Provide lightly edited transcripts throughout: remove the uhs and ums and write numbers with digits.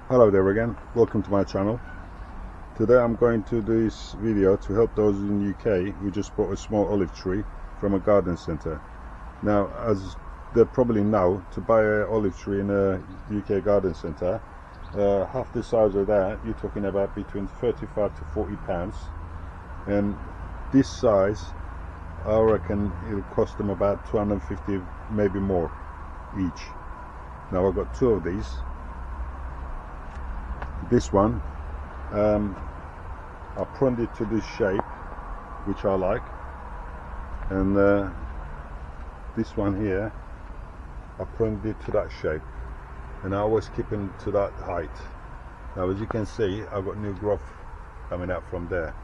Hello there again, welcome to my channel. Today I'm going to do this video to help those in the UK who just bought a small olive tree from a garden centre. Now, as they probably know, to buy an olive tree in a UK garden centre, half the size of that, you're talking about between 35 to 40 pounds, and this size I reckon it'll cost them about 250, maybe more each. Now I've got two of these. This one I pruned it to this shape, which I like, and this one here I pruned it to that shape, and I always keep them to that height. Now, as you can see, I've got new growth coming out from there.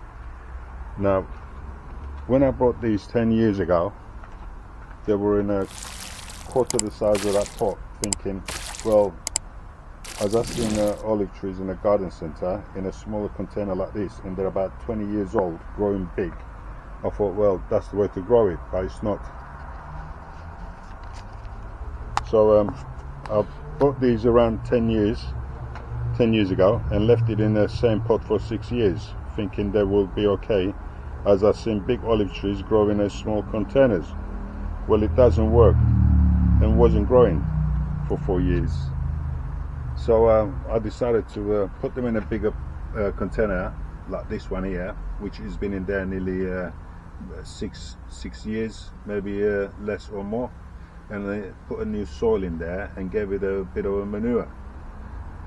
Now, when I bought these 10 years ago, they were in a quarter the size of that pot, thinking, well, as I've seen olive trees in a garden centre in a smaller container like this, and they're about 20 years old, growing big, I thought, well, that's the way to grow it, but it's not. So I bought these around 10 years ago and left it in the same pot for 6 years, thinking they will be okay, as I've seen big olive trees growing in small containers. Well, it doesn't work, and wasn't growing for 4 years. So I decided to put them in a bigger container like this one here, which has been in there nearly six years, maybe less or more, and I put a new soil in there and gave it a bit of a manure,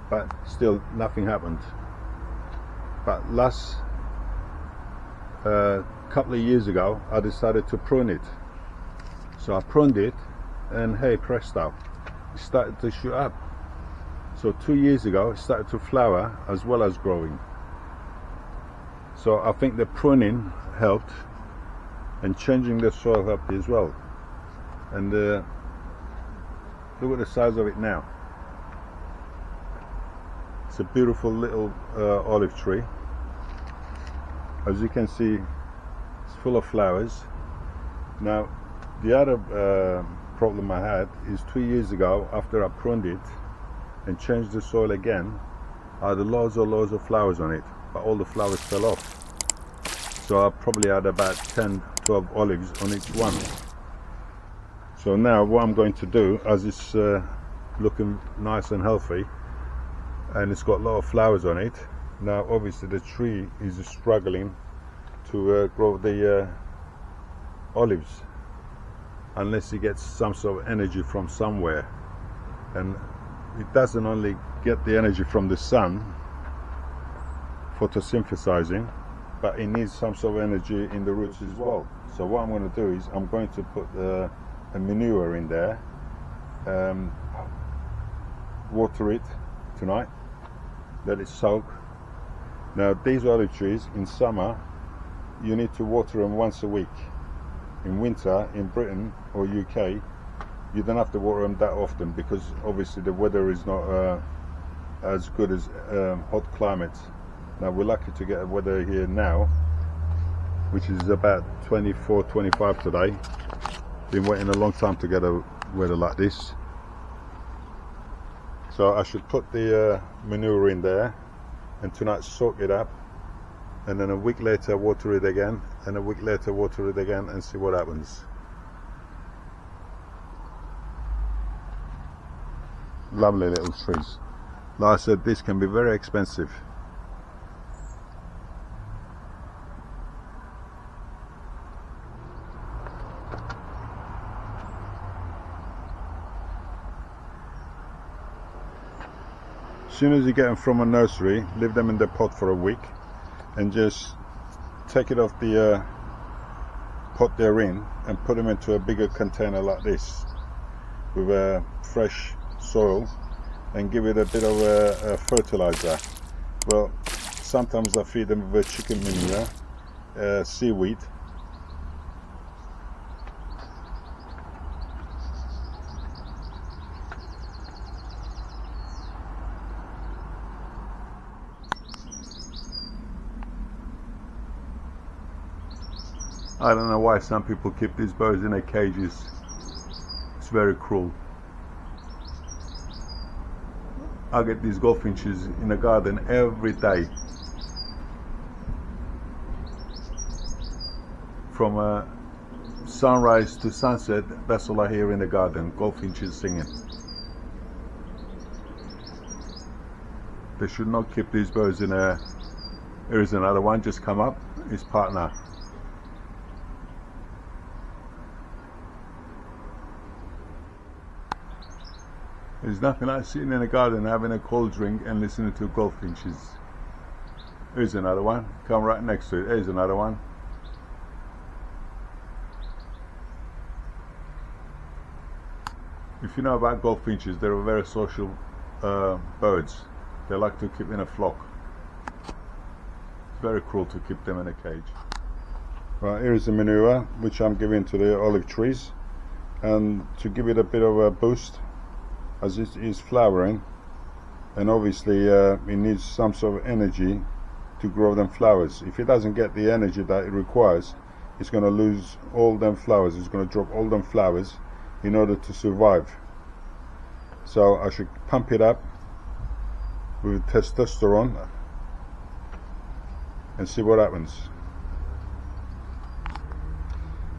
but still nothing happened. But last couple of years ago I decided to prune it. So I pruned it, and hey presto, it started to shoot up. So 2 years ago it started to flower as well as growing. So I think the pruning helped, and changing the soil helped as well. And look at the size of it now. It's a beautiful little olive tree. As you can see, it's full of flowers. Now, the other problem I had is 2 years ago, after I pruned it and changed the soil again, I had loads of flowers on it, but all the flowers fell off. So I probably had about 10-12 olives on each one. So now what I'm going to do, as it's looking nice and healthy and it's got a lot of flowers on it, now obviously the tree is struggling to grow the olives unless it gets some sort of energy from somewhere. And it doesn't only get the energy from the sun, photosynthesizing, but it needs some sort of energy in the roots as well. So what I'm going to do is I'm going to put a manure in there, water it tonight, let it soak. Now these olive trees in summer you need to water them once a week. In winter in Britain or UK you don't have to water them that often, because obviously the weather is not as good as hot climates. Now we're lucky to get a weather here now, which is about 24-25 today. Been waiting a long time to get a weather like this. So I should put the manure in there and tonight soak it up, and then a week later water it again, and a week later water it again, and see what happens. Lovely little trees. Like I said, this can be very expensive. As soon as you get them from a nursery, leave them in the pot for a week and just take it off the pot they're in and put them into a bigger container like this with a fresh soil, and give it a bit of a fertilizer. Well, sometimes I feed them with chicken manure, seaweed. I don't know why some people keep these birds in their cages. It's very cruel. I get these goldfinches in the garden every day. From sunrise to sunset, that's all I hear in the garden, goldfinches singing. They should not keep these birds in a... Here is another one just come up, his partner. There's nothing like sitting in a garden having a cold drink and listening to goldfinches. Here's another one, come right next to it. Here's another one. If you know about goldfinches, they're very social birds. They like to keep in a flock. It's very cruel to keep them in a cage. Right, here is the manure which I'm giving to the olive trees, and to give it a bit of a boost as it is flowering, and obviously it needs some sort of energy to grow them flowers. If it doesn't get the energy that it requires, it's going to lose all them flowers. It's going to drop all them flowers in order to survive. So I should pump it up with testosterone and see what happens.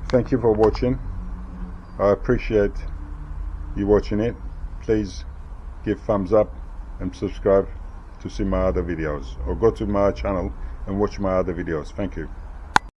Thank you for watching. I appreciate you watching it. Please give thumbs up and subscribe to see my other videos, or go to my channel and watch my other videos. Thank you.